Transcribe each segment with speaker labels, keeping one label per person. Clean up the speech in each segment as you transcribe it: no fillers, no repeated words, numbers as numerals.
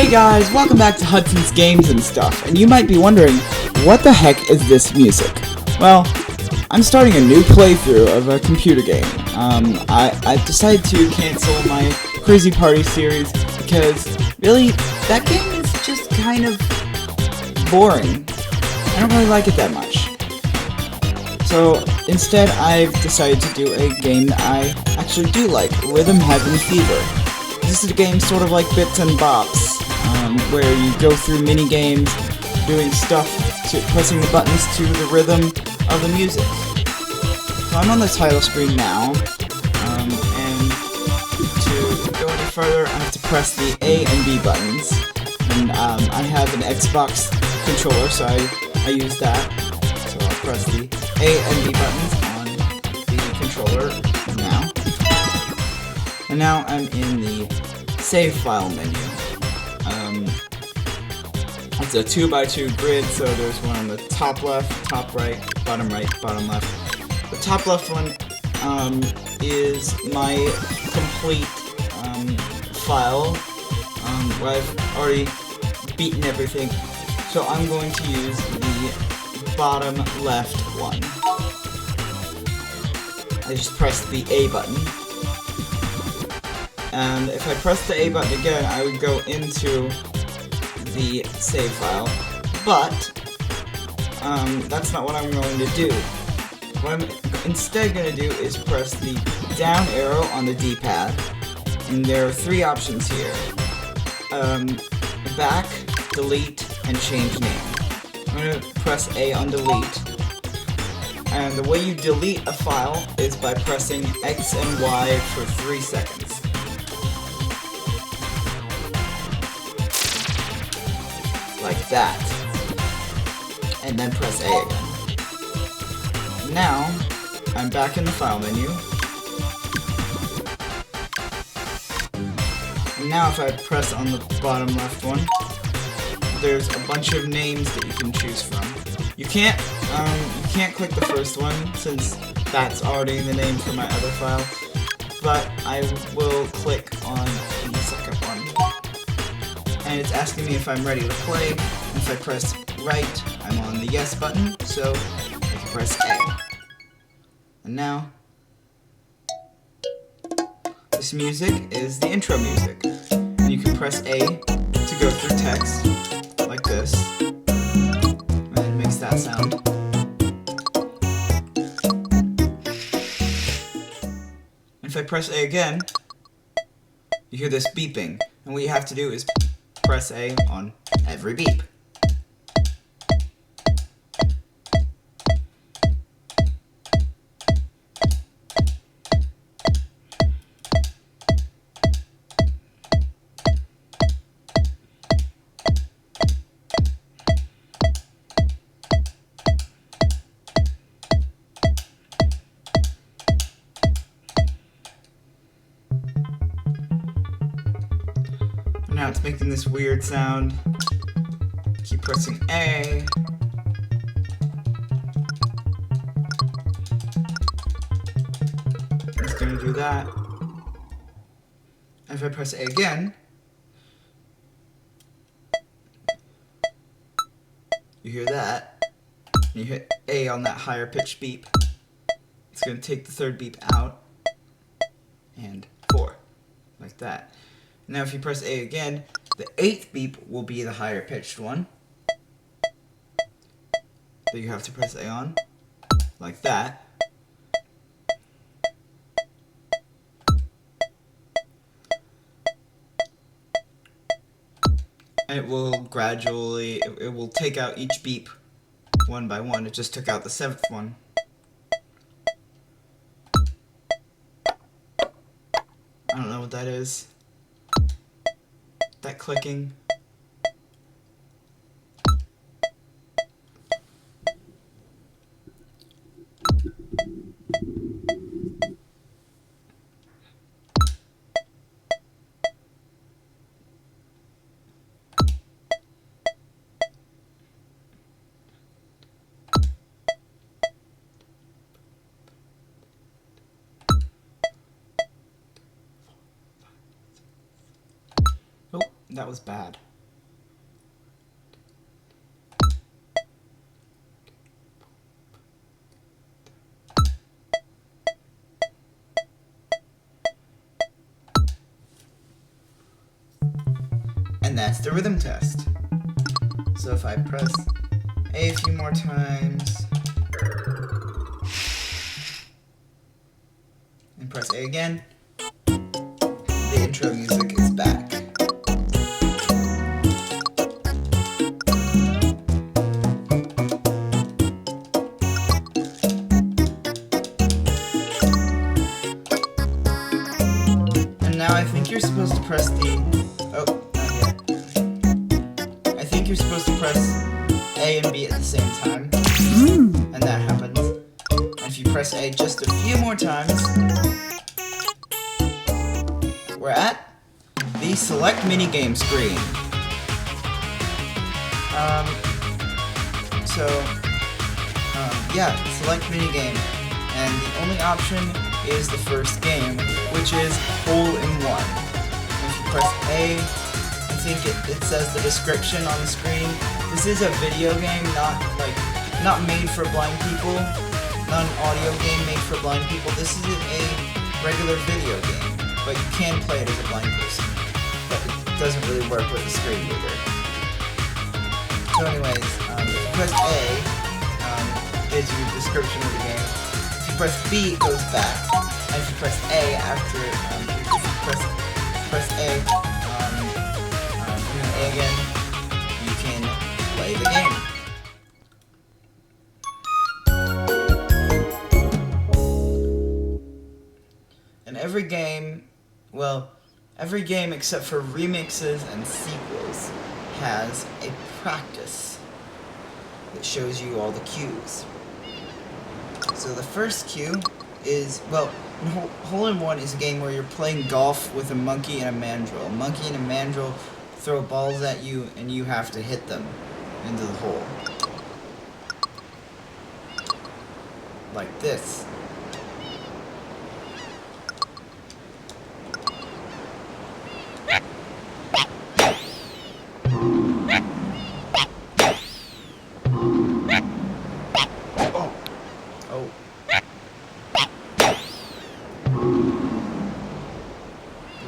Speaker 1: Hey guys, welcome back to Hudson's Games and Stuff, and you might be wondering, what the heck is this music? Well, I'm starting a new playthrough of a computer game. I've decided to cancel my Crazy Party series because, really, that game is just kind of boring. I don't really like it that much. So, instead, I've decided to do a game that I actually do like, Rhythm Heaven Fever. This is a game sort of like Bits and Bops, where you go through mini games, doing stuff, pressing the buttons to the rhythm of the music. So I'm on the title screen now, and to go any further, I have to press the A and B buttons. And I have an Xbox controller, so I use that. So I'll press the A and B buttons on the controller now. And now I'm in the save file menu. It's a 2x2 grid, so there's one on the top left, top right, bottom left. The top left one is my complete file where I've already beaten everything. So I'm going to use the bottom left one. I just pressed the A button. And if I press the A button again, I would go into the save file. But that's not what I'm going to do. What I'm instead going to do is press the down arrow on the D-pad. And there are three options here. Back, delete, and change name. I'm going to press A on delete. And the way you delete a file is by pressing X and Y for 3 seconds. Like that. And then press A again. Now, I'm back in the file menu. And now if I press on the bottom left one, there's a bunch of names that you can choose from. You can't click the first one, since that's already the name for my other file, but I will click on the second one. And it's asking me if I'm ready to play. And if I press right, I'm on the yes button, so I can press A. And now, this music is the intro music. And you can press A to go through text, like this. And it makes that sound. And if I press A again, you hear this beeping. And what you have to do is press A on every beep. Now it's making this weird sound. Keep pressing A. It's gonna do that. And if I press A again, you hear that. And you hit A on that higher pitched beep. It's gonna take the third beep out. And 4. Like that. Now if you press A again, the 8th beep will be the higher pitched one that you have to press A on, like that. And it will gradually, it will take out each beep one by one. It just took out the 7th one. I don't know what that is. That clicking. Oh, that was bad. And that's the rhythm test. So if I press A a few more times, and press A again, the intro music is back. And now I think you're supposed to press the... Oh, not yet. I think you're supposed to press A and B at the same time. And that happens. And if you press A just a few more times, we're at the select minigame screen. Yeah, select minigame. And the only option is the first game, which is Hole in One. If you press A, I think it says the description on the screen. This is a video game, not made for blind people, not an audio game made for blind people. This is a regular video game, but you can play it as a blind person. But it doesn't really work with a screen reader. So anyways, if you press A, gives you a description of the game. If you press B, it goes back. And if you press A after, if you press A, A again, you can play the game. And every game, well, every game except for remixes and sequels has a practice that shows you all the cues. So the first cue is, well, Hole in One is a game where you're playing golf with a monkey and a mandrill. A monkey and a mandrill throw balls at you and you have to hit them into the hole. Like this.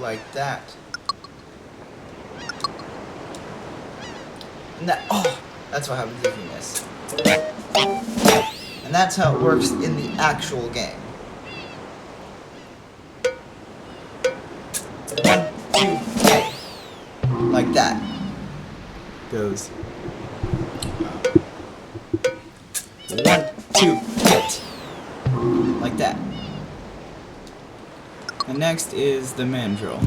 Speaker 1: Like that. And that, that's what happens if you miss. And that's how it works in the actual game. 1, 2, 3. Like that. Goes. 1, 2, hit. Like that. And next is the mandrill.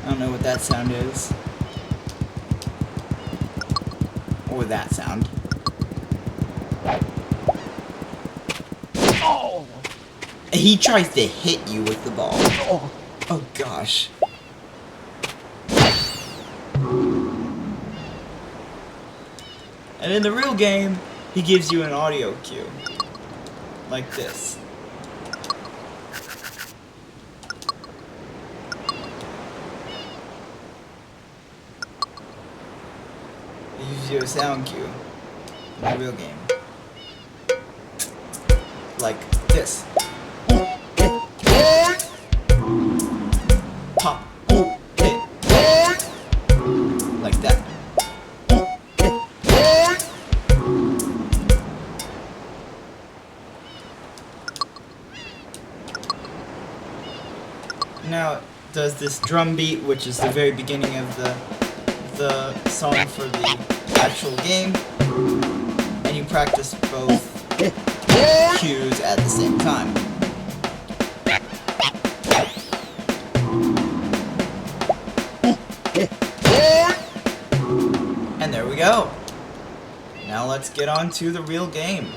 Speaker 1: I don't know what that sound is. Or that sound. Oh! He tries to hit you with the ball. Oh gosh. And in the real game, he gives you an audio cue. Like this. He gives you a sound cue in the real game. Like this. Pop. Hit. Like that. Now it does this drum beat, which is the very beginning of the song for the actual game, and you practice both cues at the same time. And there we go. Now let's get on to the real game.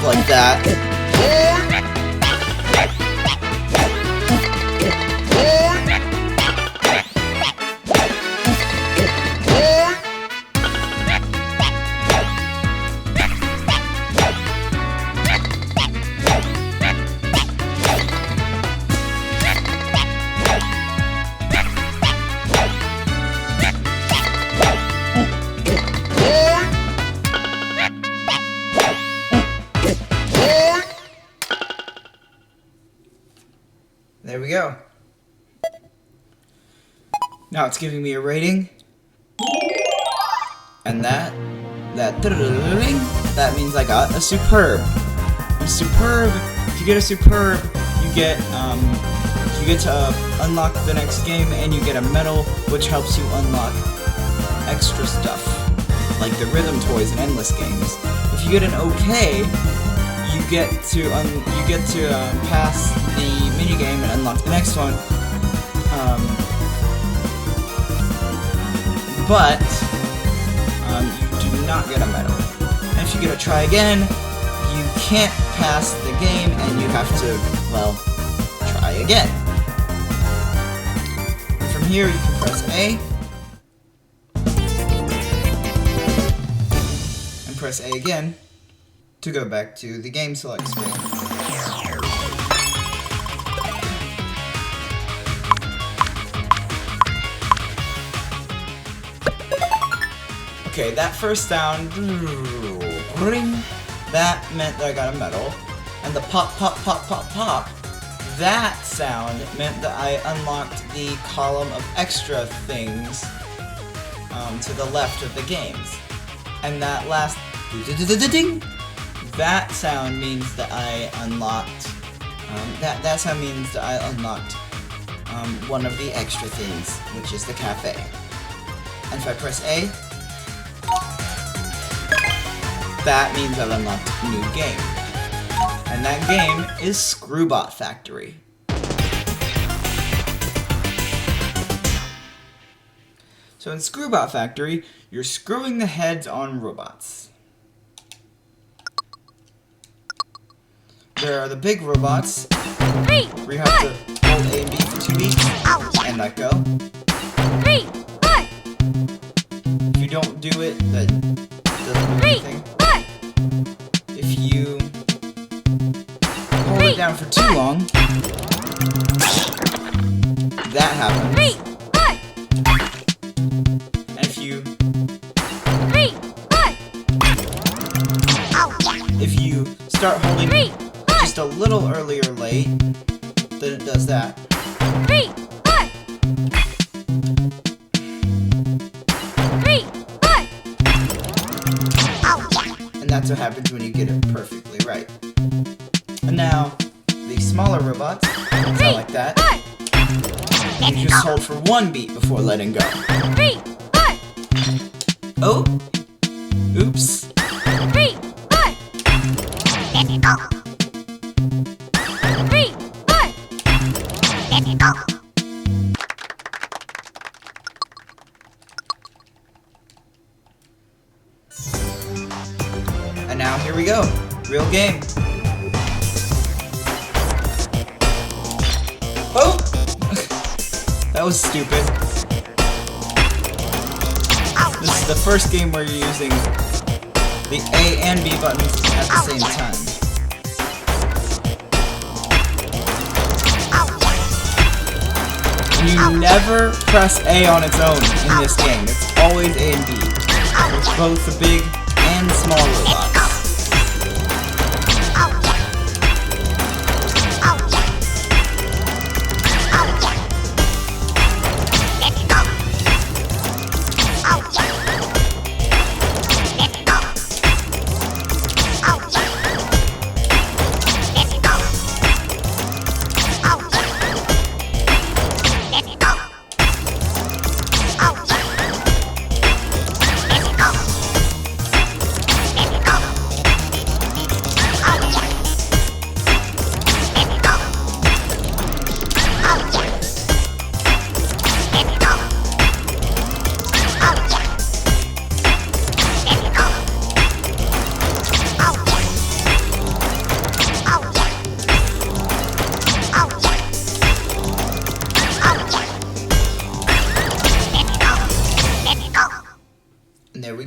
Speaker 1: like that. There we go. Now it's giving me a rating. And that means I got a superb. A superb, if you get a superb, you get to unlock the next game, and you get a medal, which helps you unlock extra stuff, like the rhythm toys and endless games. If you get an okay, you get to pass the minigame and unlock the next one. But you do not get a medal. And if you get a try again, you can't pass the game, and you have to, well, try again. From here, you can press A, and press A again to go back to the game select screen. Okay, that first sound, that meant that I got a medal, and the pop, pop, pop, pop, pop, that sound meant that I unlocked the column of extra things to the left of the games. And that last ding, that sound means that I unlocked that sound means that I unlocked one of the extra things, which is the cafe. And if I press A, that means I've unlocked a new game. And that game is Screwbot Factory. So in Screwbot Factory, you're screwing the heads on robots. There are the big robots, where you have to hold A and B for 2 beats, and let go. If you don't do it, that doesn't do anything. If you hold it down for too long, that happens. And if you start holding just a little earlier late, then it does that. And that's what happens when you get it perfectly right. And now, the smaller robots sound like that. You just hold for 1 beat before letting go. Oh! Oops. And now here we go. Real game. Oh! That was stupid. This is the first game where you're using the A and B buttons at the same time. And you never press A on its own in this game. It's always A and B. With both the big and small robots.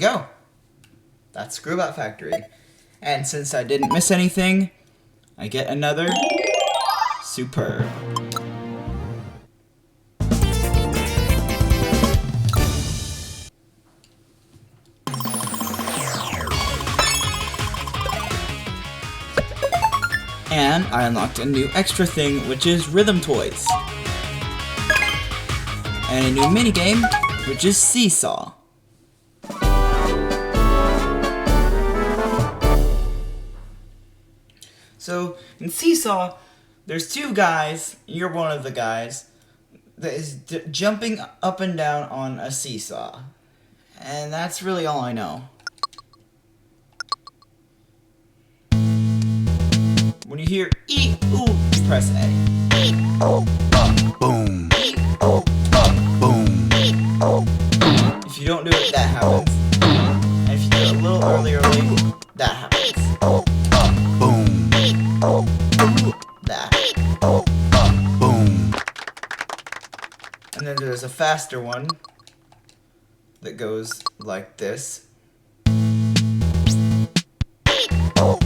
Speaker 1: go. That's Screwbot Factory. And since I didn't miss anything, I get another Superb. And I unlocked a new extra thing, which is Rhythm Toys. And a new minigame, which is Seesaw. So, in Seesaw, there's two guys, you're one of the guys, that is jumping up and down on a seesaw. And that's really all I know. When you hear E, ooh, you press A.
Speaker 2: Boom. Boom.
Speaker 1: If you don't do it, that happens. And if you do it a little early, that happens.
Speaker 2: Boom.
Speaker 1: That.
Speaker 2: Boom.
Speaker 1: And then there's a faster one that goes like this.
Speaker 2: Boom. Boom.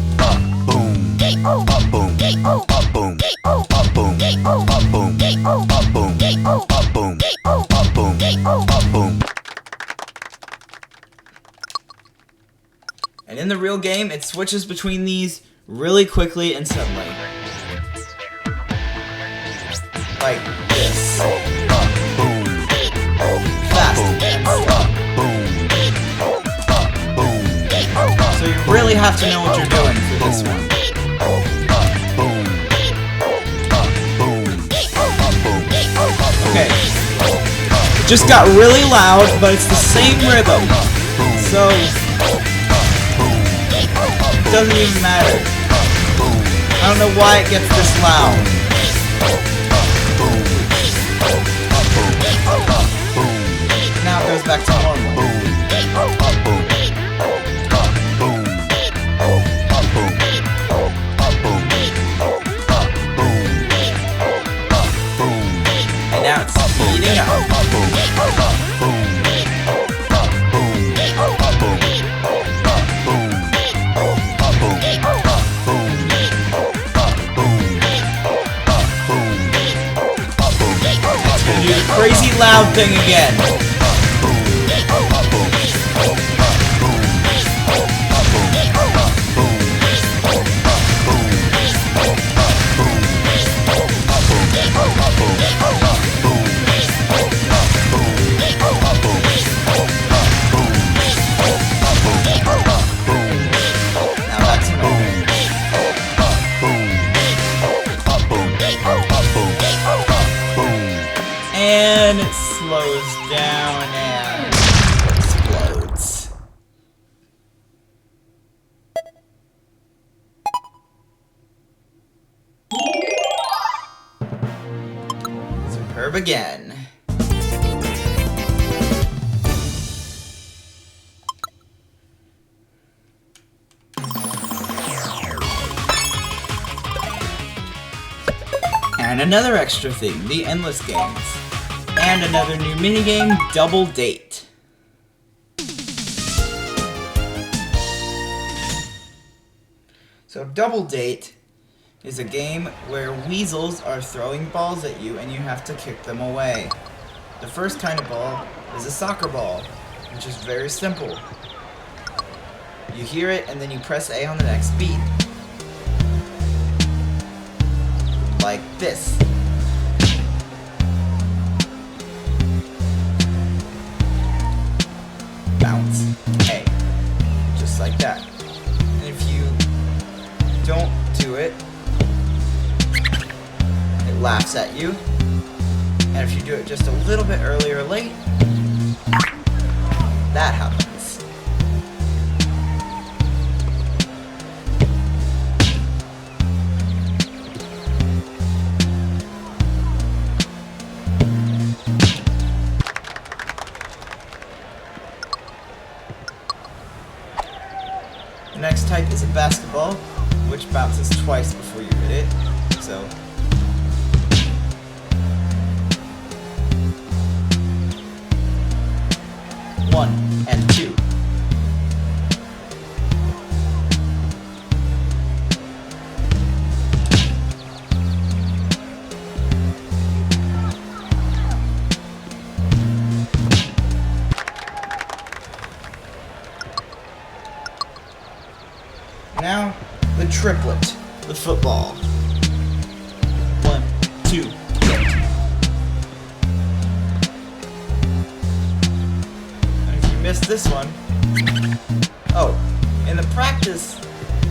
Speaker 2: Boom. Boom. Boom. Boom. Boom. Boom.
Speaker 1: And in the real game, it switches between these really quickly and suddenly. Like this.
Speaker 2: Boom.
Speaker 1: Fast and slow.
Speaker 2: Boom. Boom.
Speaker 1: So you really have to know what you're doing for this one.
Speaker 2: Boom. Boom.
Speaker 1: Okay. It just got really loud, but it's the same rhythm. So it doesn't even matter. I don't know why it gets this loud. Now it goes back to normal. And now it's speeding up. Do the crazy loud thing again. Now that's normal. And it slows down and explodes. Superb again. And another extra thing, the Endless Games. And another new minigame, Double Date. So Double Date is a game where weasels are throwing balls at you and you have to kick them away. The first kind of ball is a soccer ball, which is very simple. You hear it and then you press A on the next beat. Like this. Bounce. A. Just like that. And if you don't do it, it laughs at you. And if you do it just a little bit early or late, that happens. The next type is a basketball, which bounces twice before you hit it. So 1 and 2. triplet, the football. 1, 2, hit. And if you missed this one, oh, in the practice,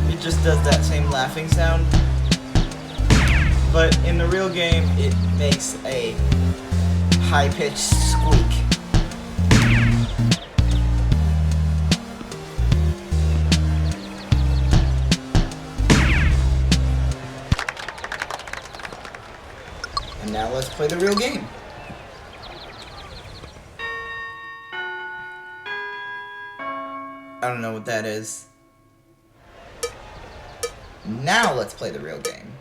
Speaker 1: it just does that same laughing sound. But in the real game, it makes a high-pitched squeak. And now let's play the real game. I don't know what that is. Now let's play the real game.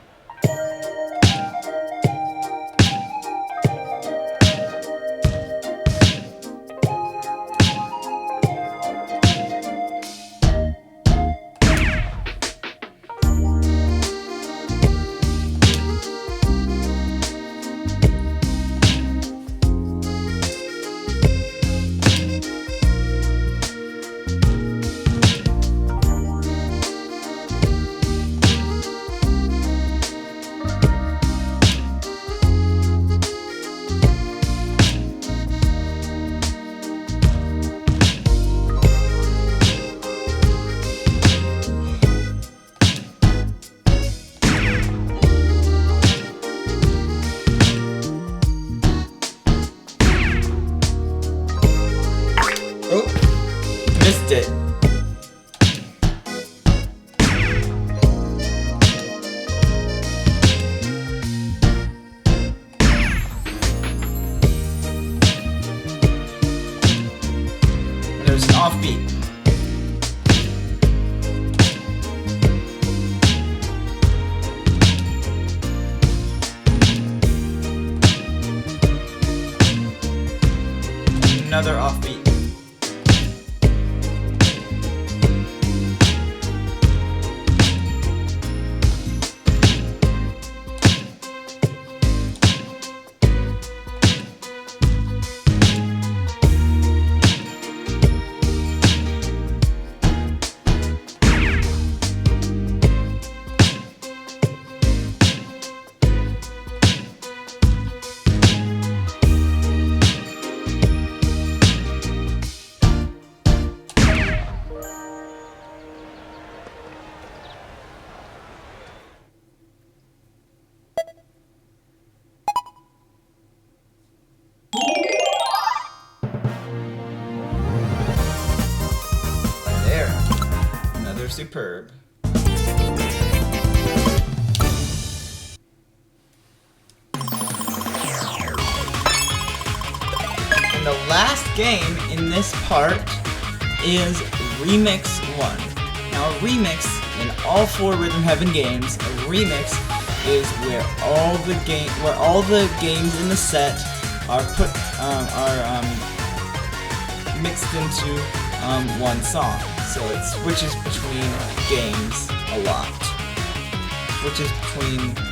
Speaker 1: Oh, missed it. And there's an offbeat. Another offbeat. Another superb. And the last game in this part is Remix 1. Now a remix in all 4 Rhythm Heaven games, a remix is where all the games in the set are mixed into one song. So it switches between games a lot.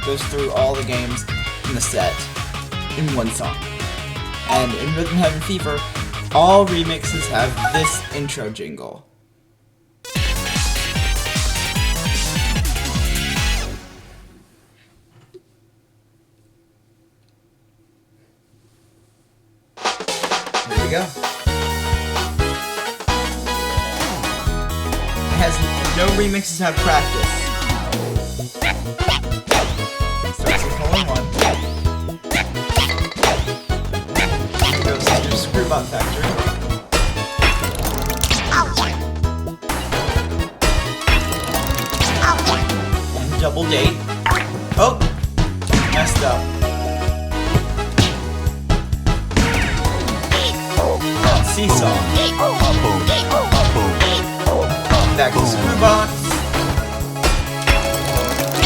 Speaker 1: Goes through all the games in the set in one song. And in Rhythm Heaven Fever, all remixes have this intro jingle. Here we go. No remixes have practice. Starts with colon 1. Goes to your Screwbot Factory. And double date. Oh! Messed up. Seesaw. Back to Screwbox.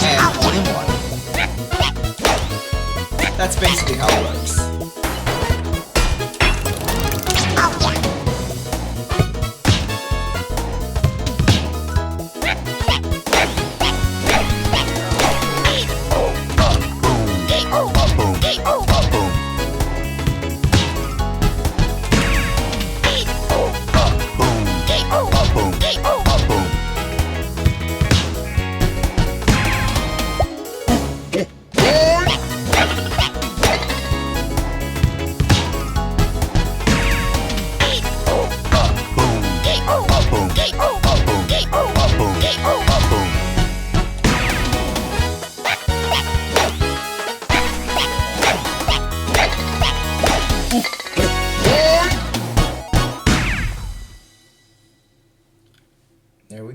Speaker 1: And only 1. That's basically how it works.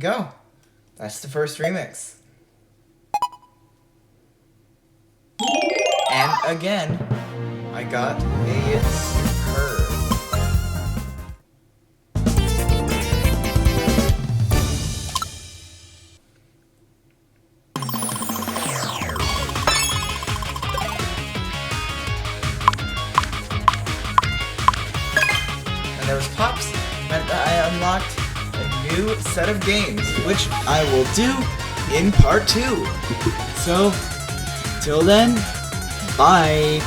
Speaker 1: go. That's the first remix. And again, I got a superb. And those pops meant that I unlocked a new set of games, which I will do in part 2. So, till then, bye.